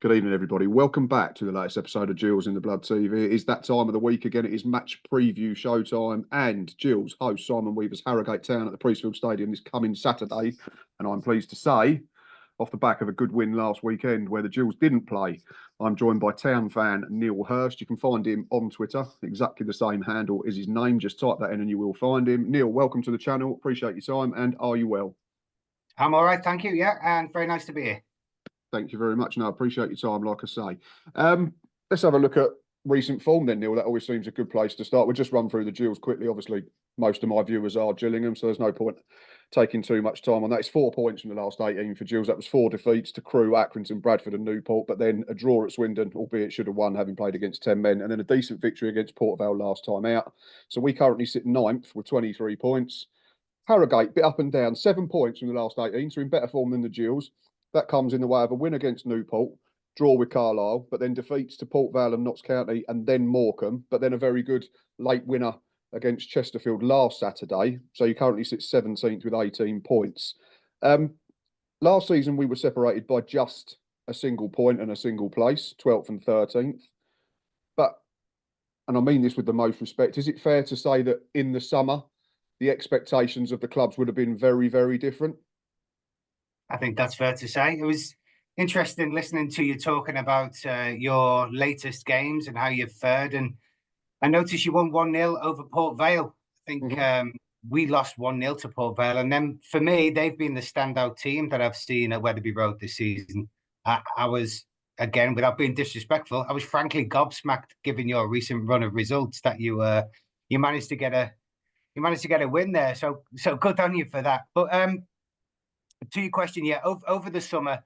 Good evening, everybody. Welcome back to the latest episode of Gills in the Blood TV. It is that time of the week again. It is match preview showtime, and Gills host Simon Weaver's Harrogate Town at the Priestfield Stadium this coming Saturday. And I'm pleased to say, off the back of a good win last weekend where the Gills didn't play, I'm joined by town fan Neil Hirst. You can find him on Twitter, exactly the same handle as his name. Just type that in and you will find him. Neil, welcome to the channel. Appreciate your time, and are you well? I'm all right, thank you. Yeah, and very nice to be here. Thank you very much. No, I appreciate your time, like I say. Let's have a look at recent form then, Neil. That always seems a good place to start. We'll just run through the Gills quickly. Obviously, most of my viewers are Gillingham, so there's no point taking too much time on that. It's 4 points from the last 18 for Gills. That was 4 defeats to Crewe, Accrington, Bradford and Newport, but then a draw at Swindon, albeit should have won, having played against 10 men, and then a decent victory against Port Vale last time out. So we currently sit 9th with 23 points. Harrogate, bit up and down, 7 points from the last 18, so in better form than the Gills. That comes in the way of a win against Newport, draw with Carlisle, but then defeats to Port Vale and Notts County, and then Morecambe, but then a very good late winner against Chesterfield last Saturday. So you currently sit 17th with 18 points. Last season, we were separated by just a single point and a single place, 12th and 13th. But, and I mean this with the most respect, is it fair to say that in the summer, the expectations of the clubs would have been very, very different? I think that's fair to say. It was interesting listening to you talking about your latest games and how you've fared. And I noticed you won 1-0 over Port Vale. I think we lost 1-0 to Port Vale. And then for me, they've been the standout team that I've seen at Wetherby Road this season. I was, again, without being disrespectful, I was frankly gobsmacked given your recent run of results that you managed to get a win there. So good on you for that. But to your question, yeah, over the summer,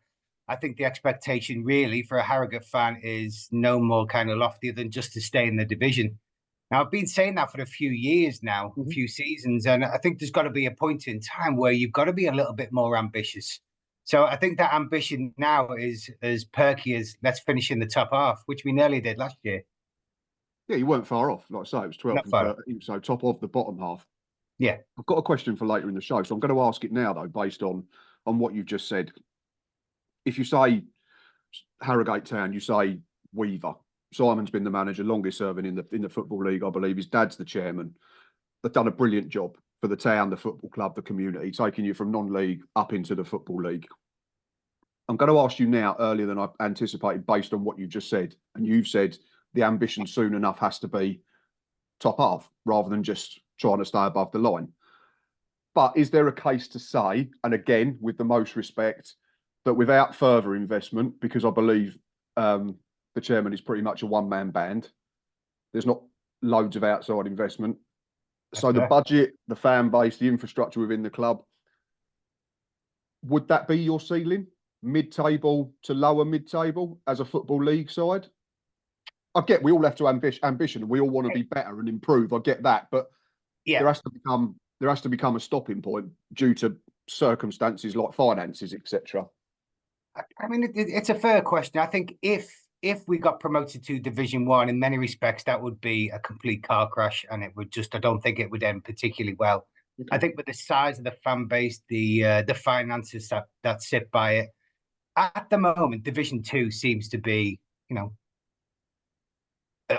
I think the expectation really for a Harrogate fan is no more kind of loftier than just to stay in the division. Now, I've been saying that for a few years now, a few seasons, and I think there's got to be a point in time where you've got to be a little bit more ambitious. So I think that ambition now is as perky as let's finish in the top half, which we nearly did last year. Yeah, you weren't far off. Like I say, it was 12 and 13, so top of the bottom half. Yeah. I've got a question for later in the show, so I'm going to ask it now, though, based on what you've just said. If you say Harrogate Town, you say Weaver. Simon's been the manager, longest serving in the Football League, I believe. His dad's the chairman. They've done a brilliant job for the town, the football club, the community, taking you from non-league up into the Football League. I'm going to ask you now, earlier than I anticipated, based on what you just said, and you've said the ambition soon enough has to be top half rather than just trying to stay above the line. But is there a case to say, and again, with the most respect, that without further investment, because I believe the chairman is pretty much a one-man band, there's not loads of outside investment. So the budget, the fan base, the infrastructure within the club, would that be your ceiling? Mid-table to lower mid-table as a Football League side? I get we all have to ambition. We all want to be better and improve. I get that, but yeah, there has to become a stopping point due to circumstances like finances, etc. I mean, it's a fair question. I think if we got promoted to Division 1, in many respects, that would be a complete car crash, and it would just—I don't think it would end particularly well. Okay. I think with the size of the fan base, the finances that sit by it, at the moment, Division 2 seems to be,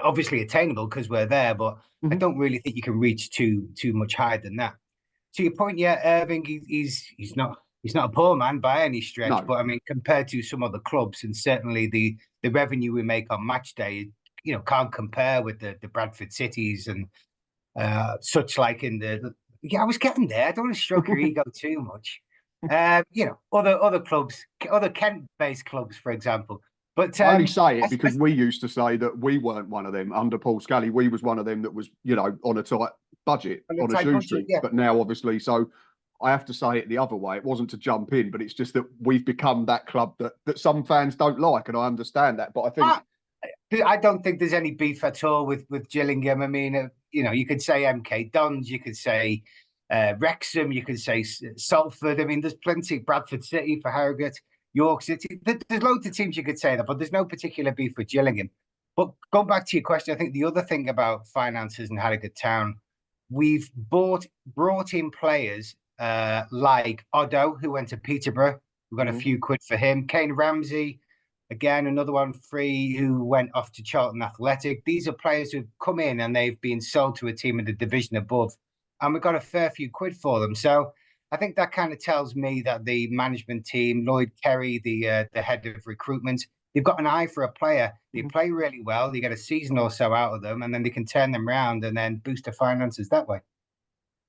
obviously attainable because we're there, but I don't really think you can reach too much higher than that. To your point, yeah, Irving, he's not a poor man by any stretch, no. But I mean, compared to some other clubs, and certainly the revenue we make on match day, can't compare with the Bradford Cities and such like in the. Yeah, I was getting there. I don't want to stroke your ego too much. Other clubs, other Kent-based clubs, for example. But I only say it because we used to say that we weren't one of them. Under Paul Scully, we was one of them that was, on a tight budget, on a shoestring. Yeah. But now, obviously, so I have to say it the other way. It wasn't to jump in, but it's just that we've become that club that some fans don't like, and I understand that. But I think I don't think there's any beef at all with Gillingham. I mean, you could say MK Dons, you could say Wrexham, you could say Salford. I mean, there's plenty. Bradford City for Harrogate. York City, there's loads of teams you could say that, but there's no particular beef with Gillingham. But going back to your question, I think the other thing about finances in Harrogate Town, we've brought in players like Oddo, who went to Peterborough. We've got a few quid for him. Kane Ramsey, again, another one free who went off to Charlton Athletic. These are players who've come in and they've been sold to a team in the division above, and we got a fair few quid for them. So I think that kind of tells me that the management team, Lloyd Kerry, the head of recruitment, they've got an eye for a player. They play really well. You get a season or so out of them, and then they can turn them around and then boost their finances that way.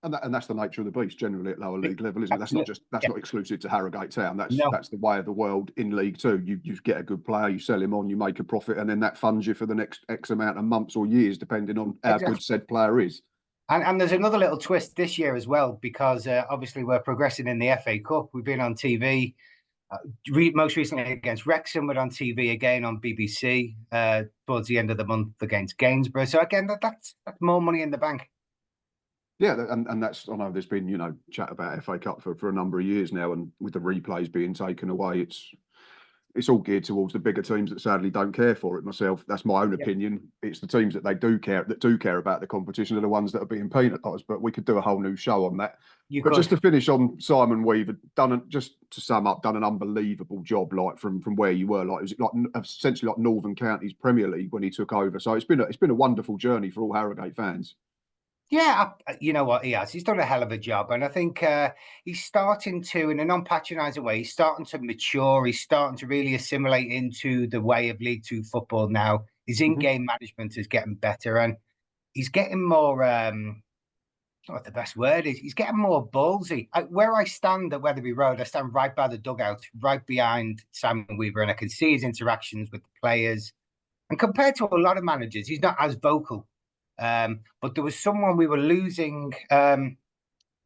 And that's the nature of the beast generally at lower league level, isn't it? That's not exclusive to Harrogate Town. That's the way of the world in League Two. You get a good player, you sell him on, you make a profit, and then that funds you for the next X amount of months or years, depending on how good said player is. And there's another little twist this year as well, because obviously we're progressing in the FA Cup. We've been on TV, most recently against Wrexham. We're on TV again on BBC towards the end of the month against Gainsborough. So again, that's more money in the bank. Yeah, and that's, I know there's been, chat about FA Cup for a number of years now, and with the replays being taken away, it's all geared towards the bigger teams that sadly don't care for it. Myself, that's my own opinion. It's the teams that do care about the competition are the ones that are being penalised. But we could do a whole new show on that. Just to finish on Simon Weaver, just to sum up, done an unbelievable job, like from where you were, like it was like essentially like Northern Counties Premier League when he took over. So it's been a wonderful journey for all Harrogate fans. Yeah, you know what he has. He's done a hell of a job, and I think he's starting to, in a non-patronising way, he's starting to mature. He's starting to really assimilate into the way of League Two football now. His in-game management is getting better, and he's getting more. What the best word is? He's getting more ballsy. Where I stand at Weatherby Road, I stand right by the dugout, right behind Simon Weaver, and I can see his interactions with the players. And compared to a lot of managers, he's not as vocal. But there was someone we were losing. It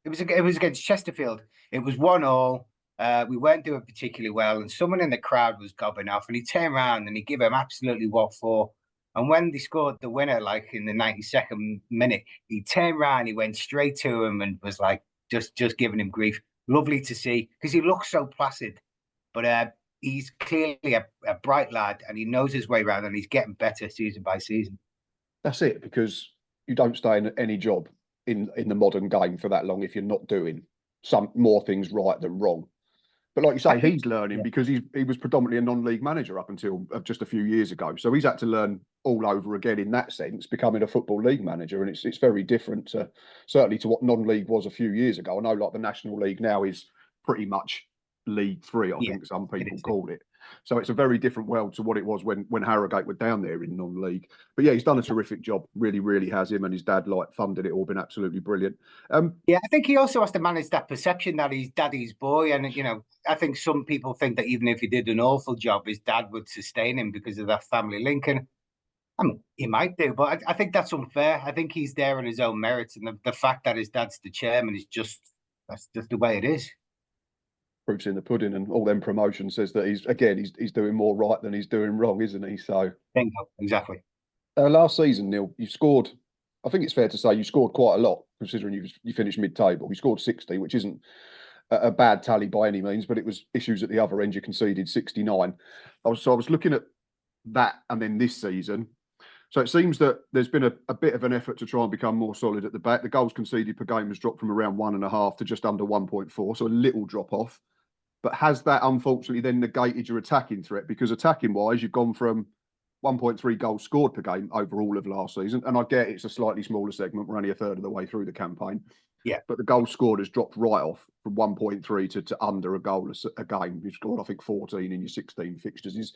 was against Chesterfield. It was 1-1. We weren't doing particularly well, and someone in the crowd was gobbing off, and he turned around and he gave him absolutely what for. And when they scored the winner, like in the 92nd minute, he turned around, he went straight to him and was like just giving him grief. Lovely to see, because he looks so placid, but he's clearly a bright lad, and he knows his way around, and he's getting better season by season. That's it, because you don't stay in any job in the modern game for that long if you're not doing some more things right than wrong. But like you say, he's learning because he was predominantly a non-league manager up until just a few years ago. So he's had to learn all over again in that sense, becoming a football league manager. And it's very different certainly to what non-league was a few years ago. I know like the National League now is pretty much League Three, I think some people call it. So it's a very different world to what it was when Harrogate were down there in non-league. But yeah, he's done a terrific job. Really, really has. Him and his dad funded it all. Been absolutely brilliant. Yeah, I think he also has to manage that perception that he's daddy's boy, and I think some people think that even if he did an awful job, his dad would sustain him because of that family link. And I mean, he might do, but I think that's unfair. I think he's there on his own merits, and the fact that his dad's the chairman is that's just the way it is. Proof's in the pudding, and all them promotion says that he's doing more right than he's doing wrong, isn't he? So exactly. Last season, Neil, you scored. I think it's fair to say you scored quite a lot, considering you finished mid-table. You scored 60, which isn't a bad tally by any means, but it was issues at the other end. You conceded 69. I was looking at that, and then this season. So it seems that there's been a bit of an effort to try and become more solid at the back. The goals conceded per game has dropped from around 1.5 to just under 1.4, so a little drop off. But has that unfortunately then negated your attacking threat? Because attacking wise, you've gone from 1.3 goals scored per game over all of last season. And I get it's a slightly smaller segment. We're only a third of the way through the campaign. Yeah. But the goals scored has dropped right off from 1.3 to under a goal a game. You've scored, I think, 14 in your 16 fixtures.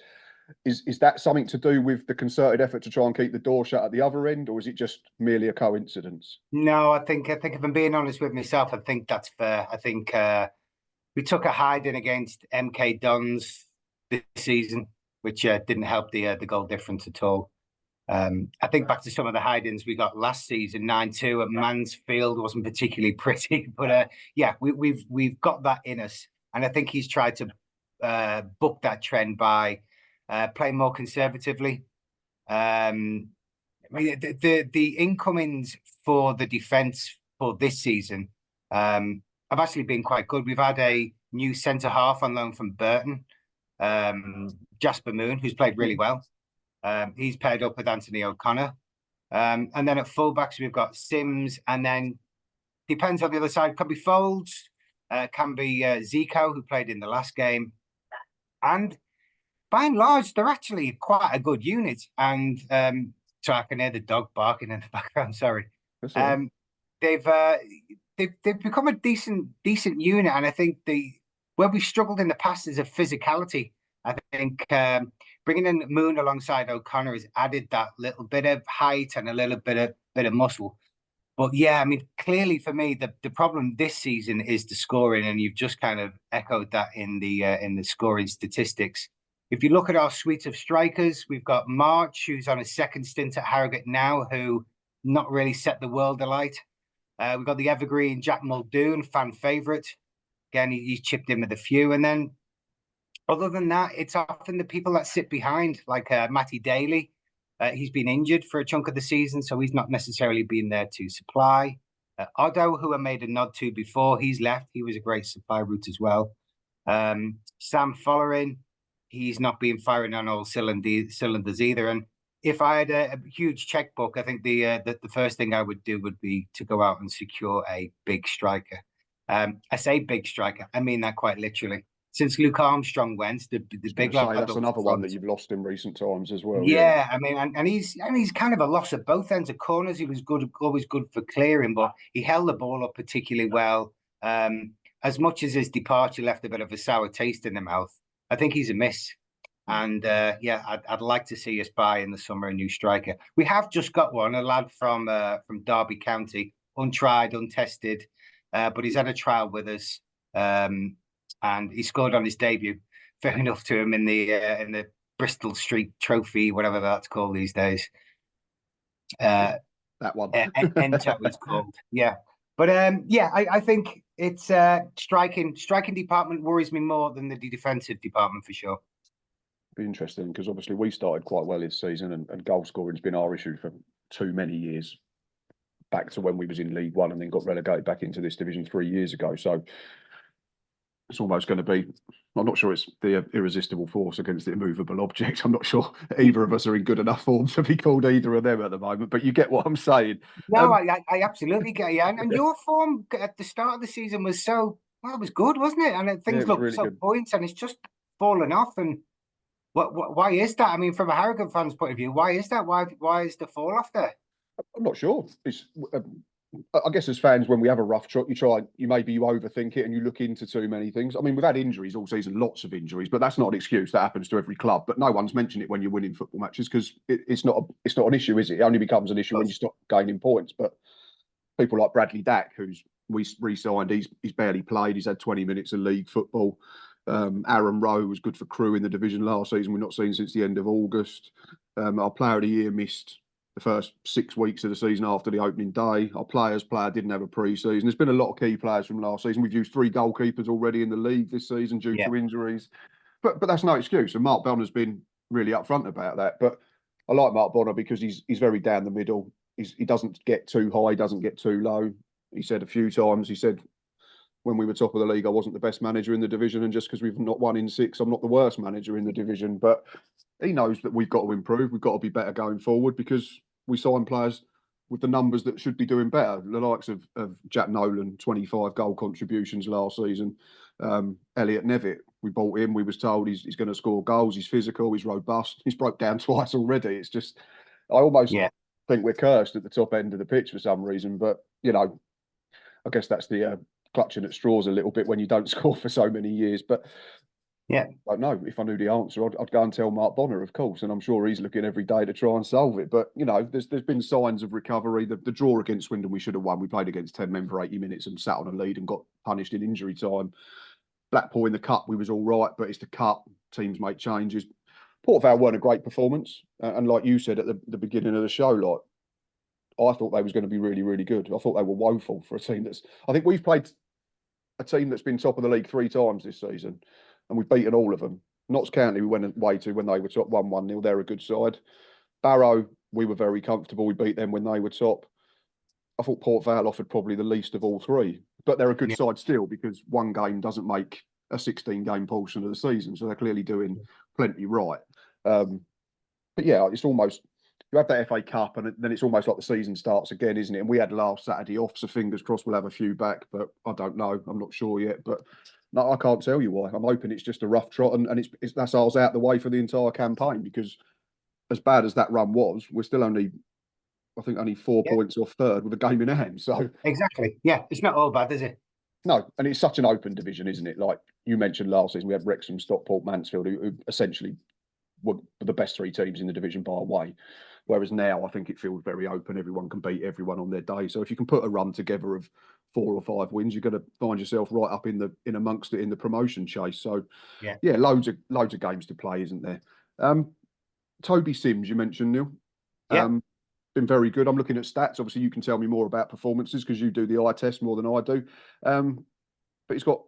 Is that something to do with the concerted effort to try and keep the door shut at the other end, or is it just merely a coincidence? No, I think if I'm being honest with myself, I think that's fair. I think we took a hiding against MK Dons this season, which didn't help the goal difference at all. I think back to some of the hidings we got last season, 9-2 at Mansfield wasn't particularly pretty, but yeah, we've got that in us, and I think he's tried to book that trend by playing more conservatively. I mean, the incomings for the defence for this season have actually been quite good. We've had a new centre half on loan from Burton, Jasper Moon, who's played really well. He's paired up with Anthony O'Connor. And then at fullbacks, we've got Sims, and then depends on the other side. Could be Folds, can be Zico, who played in the last game. And by and large, they're actually quite a good unit. And so I can hear the dog barking in the background. Sorry. That's all right. They've become a decent unit, and I think where we struggled in the past is a physicality. I think bringing in Moon alongside O'Connor has added that little bit of height and a little bit of muscle. But yeah, I mean, clearly for me, the problem this season is the scoring, and you've just kind of echoed that in the scoring statistics. If you look at our suite of strikers, we've got March, who's on his second stint at Harrogate now, who not really set the world alight. We've got the evergreen Jack Muldoon, fan favourite. Again, he's chipped in with a few. And then other than that, it's often the people that sit behind, like Matty Daly. He's been injured for a chunk of the season, so he's not necessarily been there to supply. Oddo, who I made a nod to before, he's left. He was a great supply route as well. Sam Follering, he's not been firing on all cylinders either. And if I had a huge checkbook, I think the first thing I would do would be to go out and secure a big striker. I say big striker, I mean that quite literally. Since Luke Armstrong went, the big lad. That's another one that you've lost in recent times as well. Yeah, I mean, and he's kind of a loss at both ends of corners. He was good, always good for clearing, but he held the ball up particularly well. As much as his departure left a bit of a sour taste in the mouth, I think he's a miss. And yeah, I'd like to see us buy in the summer a new striker. We have just got one, a lad from Derby County, untried, untested, but he's had a trial with us, and he scored on his debut. Fair enough to him in the Bristol Street Trophy, whatever that's called these days. That one, Ento it's called. Yeah, but yeah, I think it's striking department worries me more than the defensive department for sure. Be interesting because obviously we started quite well this season, and goal scoring's been our issue for too many years, back to when we was in League One and then got relegated back into this division 3 years ago. So it's almost going to be, I'm not sure it's the irresistible force against the immovable object. I'm not sure either of us are in good enough form to be called either of them at the moment, but you get what I'm saying. No, I absolutely get you. And your form at the start of the season was it was good, wasn't it? And things looked really so points, and it's just fallen off. And why is that? I mean, from a Harrogate fan's point of view, why is that? Why is the fall off there? I'm not sure. It's I guess as fans, when we have a rough trot, you overthink it and you look into too many things. I mean, we've had injuries all season, lots of injuries, but that's not an excuse. That happens to every club. But no one's mentioned it when you're winning football matches because it's not an issue, is it? It only becomes an issue when you stop gaining points. But people like Bradley Dack, who's we re-signed, he's barely played. He's had 20 minutes of league football. Aaron Rowe was good for Crewe in the division last season. We've not seen since the end of August. Our player of the year missed the first 6 weeks of the season after the opening day. Our player didn't have a pre-season. There's been a lot of key players from last season. We've used 3 goalkeepers already in the league this season due to injuries. But that's no excuse. And Mark Bonner's been really upfront about that. But I like Mark Bonner because he's very down the middle. He doesn't get too high, doesn't get too low. He said a few times, when we were top of the league, I wasn't the best manager in the division. And just because we've not won in 6, I'm not the worst manager in the division. But he knows that we've got to improve. We've got to be better going forward because we sign players with the numbers that should be doing better. The likes of Jack Nolan, 25 goal contributions last season. Elliot Nevitt, we bought him. We was told he's going to score goals. He's physical. He's robust. He's broke down twice already. It's just, I almost think we're cursed at the top end of the pitch for some reason. But, I guess that's the clutching at straws a little bit when you don't score for so many years. But I don't know. If I knew the answer, I'd go and tell Mark Bonner, of course, and I'm sure he's looking every day to try and solve it. But there's been signs of recovery. The draw against Swindon, we should have won. We played against 10 men for 80 minutes and sat on a lead and got punished in injury time. Blackpool in the cup, we was all right, but it's the cup. Teams make changes. Port Vale weren't a great performance, and like you said at the beginning of the show, I thought they was going to be really, really good. I thought they were woeful for a team I think we've played a team that's been top of the league 3 times this season, and we've beaten all of them. Notts County, we went away to when they were top 1-1-0. They're a good side. Barrow, we were very comfortable. We beat them when they were top. I thought Port Vale offered probably the least of all 3, but they're a good side still because one game doesn't make a 16-game portion of the season, so they're clearly doing plenty right. But yeah, it's almost, you have that FA Cup and then it's almost like the season starts again, isn't it? And we had last Saturday off, so fingers crossed we'll have a few back, but I don't know. I'm not sure yet. But No, I can't tell you why. I'm hoping it's just a rough trot, and it's that's ours out the way for the entire campaign. Because as bad as that run was, we're still only, I think, only 4 points off third with a game in hand. So Exactly. Yeah, it's not all bad, is it? no, and it's such an open division, isn't it? Like you mentioned last season, we had Wrexham, Stockport, Mansfield, who essentially were the best three teams in the division by a way. Whereas now, I think it feels very open. Everyone can beat everyone on their day. So if you can put a run together of 4 or 5 wins, you're going to find yourself right up in amongst it in the promotion chase. So yeah, loads of games to play, isn't there? Toby Sims, you mentioned, Neil. Yeah. Been very good. I'm looking at stats. Obviously, you can tell me more about performances because you do the eye test more than I do. But he's got,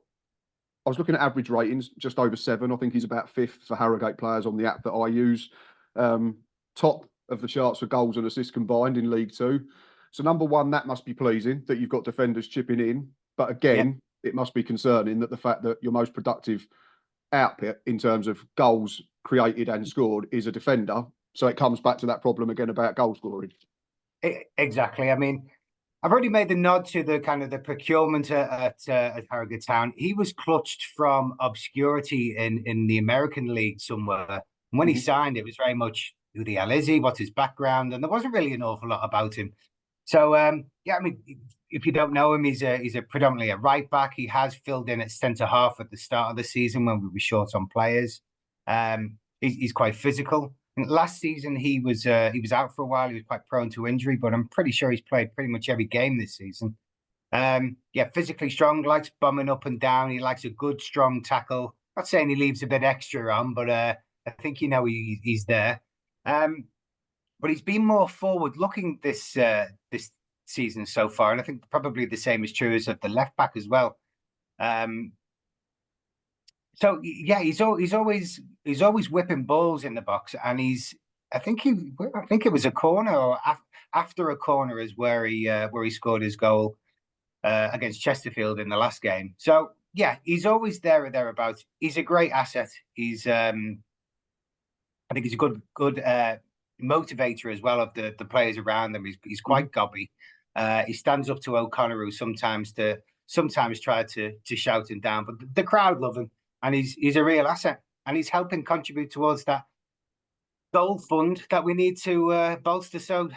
I was looking at average ratings, just over 7. I think he's about 5th for Harrogate players on the app that I use. Top of the charts for goals and assists combined in League Two. So number one, that must be pleasing that you've got defenders chipping in. But again, it must be concerning that the fact that your most productive output in terms of goals created and scored is a defender. So it comes back to that problem again about goal scoring. Exactly. I mean, I've already made the nod to the kind of the procurement at Harrogate Town. He was clutched from obscurity in the American League somewhere. And when he signed, it was very much, who the hell is he? What's his background? And there wasn't really an awful lot about him. So, yeah, I mean, if you don't know him, he's a predominantly a right back. He has filled in at centre half at the start of the season when we were short on players. He's quite physical. And last season he was out for a while. He was quite prone to injury, but I'm pretty sure he's played pretty much every game this season. Yeah, physically strong, likes bombing up and down. He likes a good strong tackle. Not saying he leaves a bit extra on, but I think he's there. But he's been more forward looking this season so far, and I think probably the same is true as of the left back as well. So yeah, he's always whipping balls in the box, and I think it was a corner or after a corner is where he scored his goal against Chesterfield in the last game. So yeah, he's always there or thereabouts. He's a great asset. I think he's a good motivator as well of the players around him. He's quite gobby. He stands up to O'Connor, who sometimes try to shout him down, but the crowd love him. And he's a real asset, and he's helping contribute towards that goal fund that we need to bolster so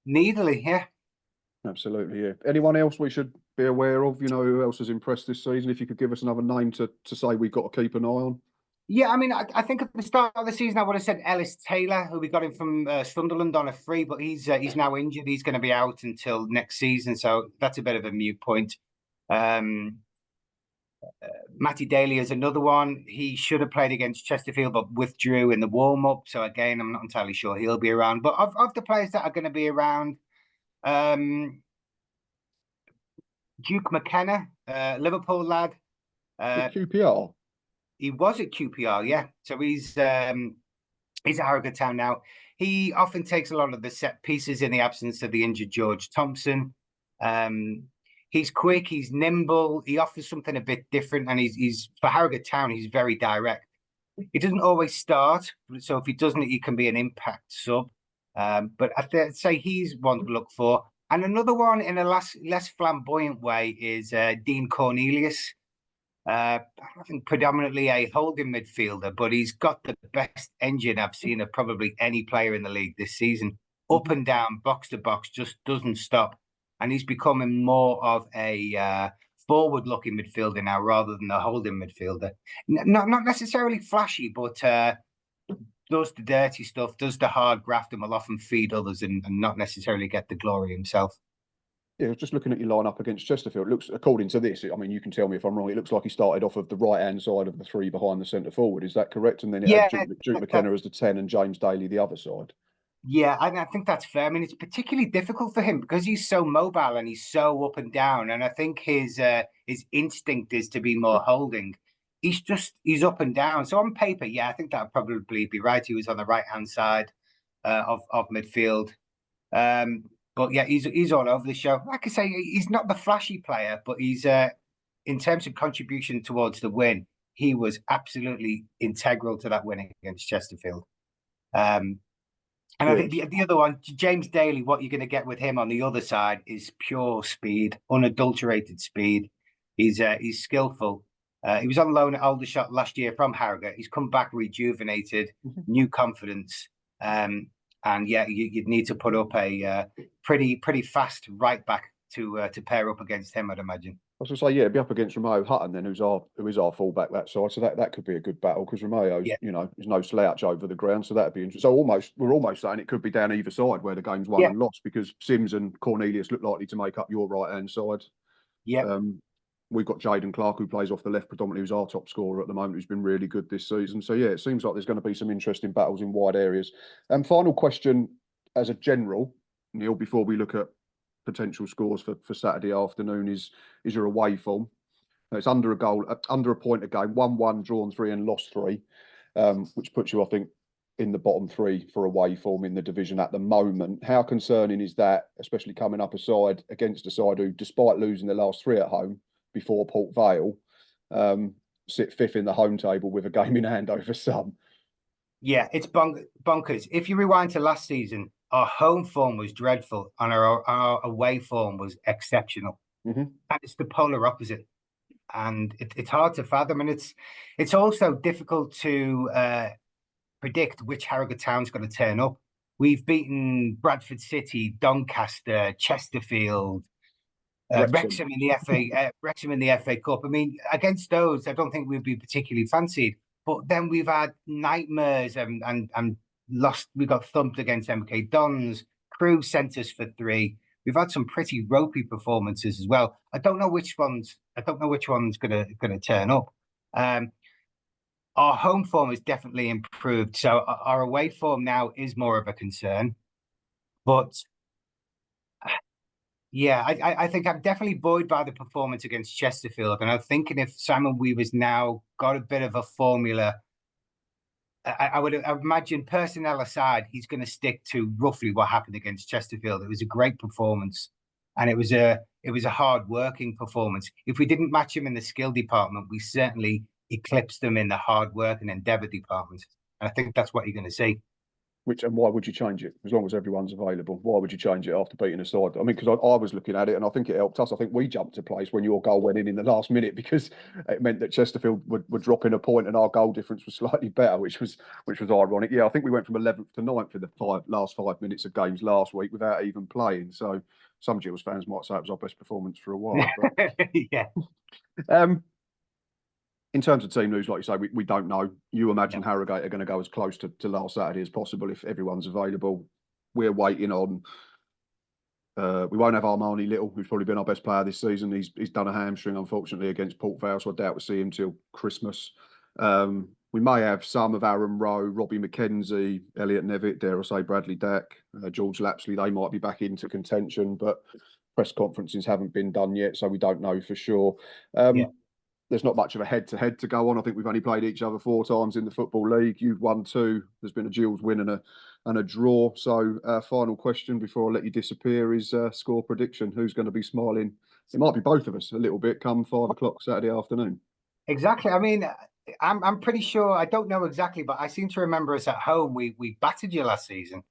needily. Yeah, absolutely. Yeah. Anyone else we should be aware of? You know, who else has impressed this season? If you could give us another name to say we've got to keep an eye on. Yeah, I mean, I think at the start of the season I would have said Ellis Taylor, who we got him from Sunderland on a free, but he's now injured. He's going to be out until next season, so that's a bit of a moot point. Matty Daly is another one. He should have played against Chesterfield, but withdrew in the warm-up. So again, I'm not entirely sure he'll be around. But of the players that are going to be around, Duke McKenna, Liverpool lad. QPR. He was at QPR, yeah. So he's at Harrogate Town now. He often takes a lot of the set pieces in the absence of the injured George Thompson. He's quick, he's nimble, he offers something a bit different, and he's for Harrogate Town, he's very direct. He doesn't always start, so if he doesn't, he can be an impact sub. But I'd say he's one to look for. And another one in a less flamboyant way is Dean Cornelius. I think predominantly a holding midfielder, but he's got the best engine I've seen of probably any player in the league this season. Up and down, box to box, just doesn't stop. And he's becoming more of a forward-looking midfielder now rather than a holding midfielder. Not necessarily flashy, but does the dirty stuff, does the hard graft, and will often feed others and not necessarily get the glory himself. Yeah, I was just looking at your lineup against Chesterfield. It looks, according to this, I mean, you can tell me if I'm wrong, it looks like he started off of the right-hand side of the three behind the centre forward. Is that correct? And then it had Duke McKenna as the 10 and James Daly the other side. Yeah, I think that's fair. I mean, it's particularly difficult for him because he's so mobile and he's so up and down. And I think his instinct is to be more holding. He's up and down. So on paper, yeah, I think that would probably be right. He was on the right-hand side of midfield. But yeah, he's all over the show. Like I say, he's not the flashy player, but he's in terms of contribution towards the win, he was absolutely integral to that win against Chesterfield. And I think the other one, James Daly, what you're going to get with him on the other side is pure speed, unadulterated speed. He's skillful. He was on loan at Aldershot last year from Harrogate. He's come back rejuvenated, new confidence. And yeah, you'd need to put up a pretty fast right back to pair up against him, I'd imagine. I was going to say, yeah, it'd be up against Romeo Hutton then, who is our fullback that side. So that could be a good battle because Romeo's, Yeah. you know, is no slouch over the ground. So that'd be interesting. So we're almost saying it could be down either side where the game's won and lost because Sims and Cornelius look likely to make up your right hand side. Yeah. We've got Jaden Clark, who plays off the left predominantly, who's our top scorer at the moment, who's been really good this season. So yeah, it seems like there's going to be some interesting battles in wide areas. Final question as a general, Neil, before we look at potential scores for Saturday afternoon is your away form. It's under a point a game, 1-1, drawn 3 and lost 3, which puts you, I think, in the bottom 3 for away form in the division at the moment. How concerning is that, especially coming up against a side who, despite losing the last 3 at home before Port Vale, sit 5th in the home table with a game in hand over some? Yeah, it's bonkers. If you rewind to last season, our home form was dreadful and our away form was exceptional. And it's the polar opposite. And it's hard to fathom. And it's also difficult to predict which Harrogate town's going to turn up. We've beaten Bradford City, Doncaster, Chesterfield, Wrexham in the FA Cup. I mean, against those, I don't think we'd be particularly fancied. But then we've had nightmares and lost. We got thumped against MK Dons. Crew sent us for 3. We've had some pretty ropey performances as well. I don't know which one's gonna turn up. Our home form has definitely improved, so our away form now is more of a concern. But yeah, I think I'm definitely buoyed by the performance against Chesterfield, and I'm thinking if Simon Weaver's now got a bit of a formula, I would imagine, personnel aside, he's going to stick to roughly what happened against Chesterfield. It was a great performance, and it was a hard-working performance. If we didn't match him in the skill department, we certainly eclipsed them in the hard work and endeavour department. And I think that's what you're going to see. And why would you change it? As long as everyone's available, why would you change it after beating a side? I mean, because I was looking at it and I think it helped us. I think we jumped to place when your goal went in the last minute because it meant that Chesterfield would drop in a point and our goal difference was slightly better, which was ironic. Yeah, I think we went from 11th to 9th in the last 5 minutes of games last week without even playing. So some Gills fans might say it was our best performance for a while. But... yeah. In terms of team news, like you say, we don't know. You imagine Harrogate are going to go as close to last Saturday as possible if everyone's available. We're waiting on. We won't have Armani Little, who's probably been our best player this season. He's done a hamstring, unfortunately, against Port Vale, so I doubt we'll see him till Christmas. We may have some of Aaron Rowe, Robbie McKenzie, Elliot Nevitt, dare I say Bradley Dack, George Lapsley. They might be back into contention, but press conferences haven't been done yet, so we don't know for sure. There's not much of a head-to-head to go on. I think we've only played each other 4 times in the Football League. You've won 2. There's been a Gills win and a draw. So final question before I let you disappear is score prediction. Who's going to be smiling? It might be both of us a little bit come 5 o'clock Saturday afternoon. Exactly. I mean, I'm pretty sure, I don't know exactly, but I seem to remember us at home. We battered you last season.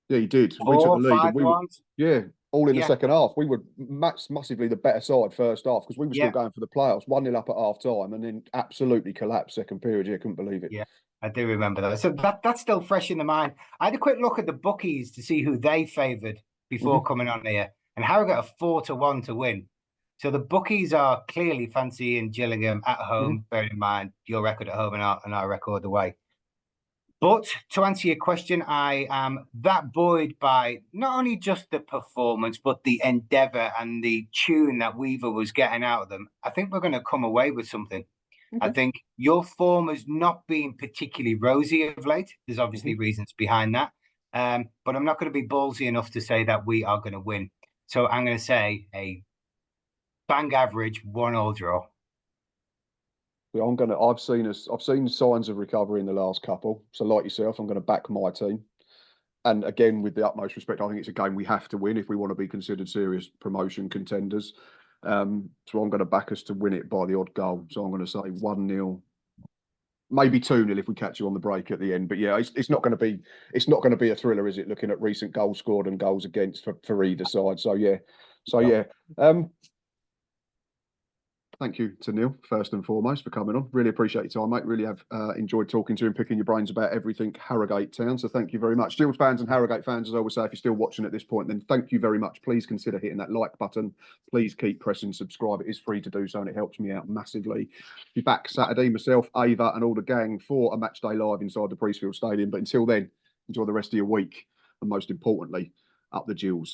Yeah, you did. 4, we took the lead. 5 ones. Yeah. All in the second half. We were massively the better side first half because we were still going for the playoffs. 1-0 up at half time and then absolutely collapsed second period. Yeah, couldn't believe it. Yeah, I do remember that. So that's still fresh in the mind. I had a quick look at the bookies to see who they favoured before coming on here. And Harrogate are 4-1 to win. So the bookies are clearly fancying Gillingham at home, bearing in mind your record at home and our record away. But to answer your question, I am that buoyed by not only just the performance, but the endeavour and the tune that Weaver was getting out of them. I think we're going to come away with something. I think your form has not been particularly rosy of late. There's obviously reasons behind that. But I'm not going to be ballsy enough to say that we are going to win. So I'm going to say a bang average 1-1 draw. I've seen signs of recovery in the last couple. So like yourself, I'm going to back my team. And again, with the utmost respect, I think it's a game we have to win if we want to be considered serious promotion contenders. So I'm going to back us to win it by the odd goal. So I'm going to say 1-0, maybe 2-0 if we catch you on the break at the end. But yeah, it's not going to be a thriller, is it? Looking at recent goals scored and goals against for either side. So yeah. thank you to Neil, first and foremost, for coming on. Really appreciate your time, mate. Really have enjoyed talking to you and picking your brains about everything Harrogate Town. So thank you very much. Gills fans and Harrogate fans, as I always say, if you're still watching at this point, then thank you very much. Please consider hitting that like button. Please keep pressing subscribe. It is free to do so and it helps me out massively. Be back Saturday, myself, Ava and all the gang for a match day live inside the Priestfield Stadium. But until then, enjoy the rest of your week. And most importantly, up the Gills.